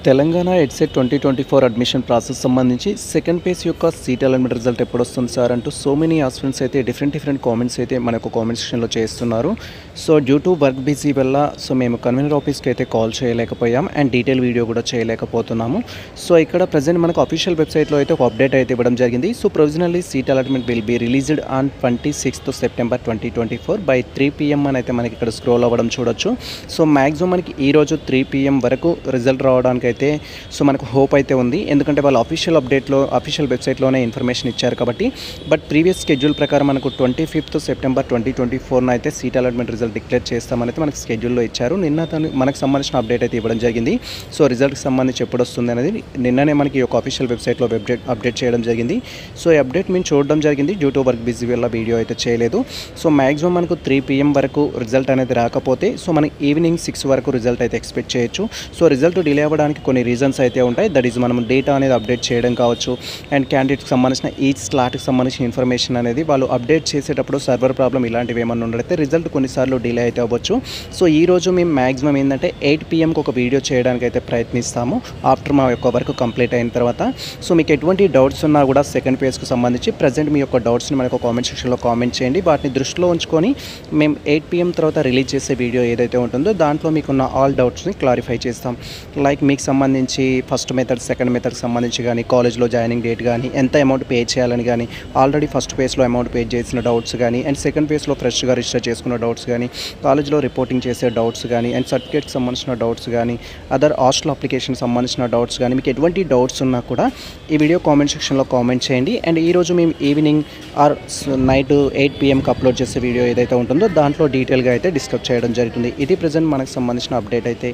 Telangana EdCET 2024 admission process సంబంధించి second page యొక్క seat allotment result ఎప్పుడు వస్తుంది సార్ అంటూ సో మెనీ ఆస్పిరెంట్స్ అయితే డిఫరెంట్ కామెంట్స్ అయితే మనకు కామెంట్ సెక్షన్లో చేస్తున్నారు. So due to work busy వల్ల మేము కన్వీనర్ ఆఫీస్కి అయితే కాల్ చేయలేకపోయాం అండ్ డీటెయిల్ వీడియో కూడా చేయలేకపోతున్నాము. సో ఇక్కడ ప్రజెంట్ మనకు అఫీషియల్ వెబ్సైట్లో అయితే ఒక అప్డేట్ అయితే ఇవ్వడం జరిగింది. So provisionally seat allotment will be released on 26th September 2024 by 3 PM అని అయితే మనకి ఇక్కడ స్క్రోల్ అవ్వడం చూడొచ్చు. సో మ్యాక్సిమం మనకి ఈరోజు 3 PM వరకు రిజల్ట్ రావడానికి అయితే సో మనకు హోప్ అయితే ఉంది. ఎందుకంటే వాళ్ళు అఫీషియల్ వెబ్సైట్లోనే ఇన్ఫర్మేషన్ ఇచ్చారు కాబట్టి. బట్ ప్రీవియస్ స్కెడ్యూల్ ప్రకారం మనకు 25th September 2024 అయితే సీట్ అలాట్మెంట్ రిజల్ట్ డిక్లేర్ చేస్తామని అయితే మనకు స్కెడ్యూల్లో ఇచ్చారు. నిన్న మనకు సంబంధించిన అప్డేట్ అయితే ఇవ్వడం జరిగింది. సో రిజల్ట్కి సంబంధించి ఎప్పుడు వస్తుంది అనేది నిన్ననే మనకి ఒక అఫీషియల్ వెబ్సైట్లో అప్డేట్ చేయడం జరిగింది. సో ఈ అప్డేట్ మేము చూడడం జరిగింది. డ్యూ టు వర్క్ బిజీ వల్ల వీడియో అయితే చేయలేదు. సో మ్యాక్సిమం మనకు 3 PM వరకు రిజల్ట్ అనేది రాకపోతే సో మనం ఈవినింగ్ 6 వరకు రిజల్ట్ అయితే ఎక్స్పెక్ట్ చేయొచ్చు. సో రిజల్ట్ డిలే అవ్వడానికి కొన్ని రీజన్స్ అయితే ఉంటాయి. దట్ ఈజ్ మనం డేటా అనేది అప్డేట్ చేయడం కావచ్చు అండ్ క్యాండిడేట్కి సంబంధించిన ఈచ్ స్లాట్కి సంబంధించిన ఇన్ఫర్మేషన్ అనేది వాళ్ళు అప్డేట్ చేసేటప్పుడు సర్వర్ ప్రాబ్లం ఇలాంటివి ఏమన్నా ఉండైతే రిజల్ట్ కొన్నిసార్లు డిలే అయితే అవ్వచ్చు. సో ఈరోజు మేము మ్యాక్సిమం ఏంటంటే 8 PMకి ఒక వీడియో చేయడానికి అయితే ప్రయత్నిస్తాము ఆఫ్టర్ మా యొక్క వర్క్ కంప్లీట్ అయిన తర్వాత. సో మీకు ఎటువంటి డౌట్స్ ఉన్నా కూడా సెకండ్ పేజ్కి సంబంధించి ప్రజెంట్ మీ యొక్క డౌట్స్ని మనకు కామెంట్ సెక్షన్లో కామెంట్ చేయండి. వాటిని దృష్టిలో ఉంచుకొని మేము 8 PM తర్వాత రిలీజ్ చేసే వీడియో ఏదైతే ఉంటుందో దాంట్లో మీకున్న ఆల్ డౌట్స్ని క్లారిఫై చేస్తాం. లైక్ మీకు సంబంధించి ఫస్ట్ మెథడ్ సెకండ్ మెథడ్కి సంబంధించి కానీ కాలేజ్లో జాయినింగ్ డేట్ కానీ ఎంత అమౌంట్ పే చేయాలని కానీ ఆల్రెడీ ఫస్ట్ ఫేజ్లో అమౌంట్ పే చేసిన డౌట్స్ కానీ అండ్ సెకండ్ ఫేజ్లో ఫ్రెష్గా రిజిస్టర్ చేసుకున్న డౌట్స్ కానీ కాలేజ్లో రిపోర్టింగ్ చేసే డౌట్స్ కానీ అండ్ సర్టిఫికేట్కి సంబంధించిన డౌట్స్ కానీ అదర్ హాస్టల్ అప్లికేషన్కి సంబంధించిన డౌట్స్ కానీ మీకు ఎటువంటి డౌట్స్ ఉన్నా కూడా ఈ వీడియో కామెంట్ సెక్షన్లో కామెంట్ చేయండి. అండ్ ఈరోజు మేము ఈవినింగ్ ఆర్ నైట్ 8 PMకి అప్లోడ్ చేసే వీడియో ఏదైతే ఉంటుందో దాంట్లో డీటెయిల్గా అయితే డిస్కస్ చేయడం జరుగుతుంది. ఇది ప్రజెంట్ మనకు సంబంధించిన అప్డేట్ అయితే.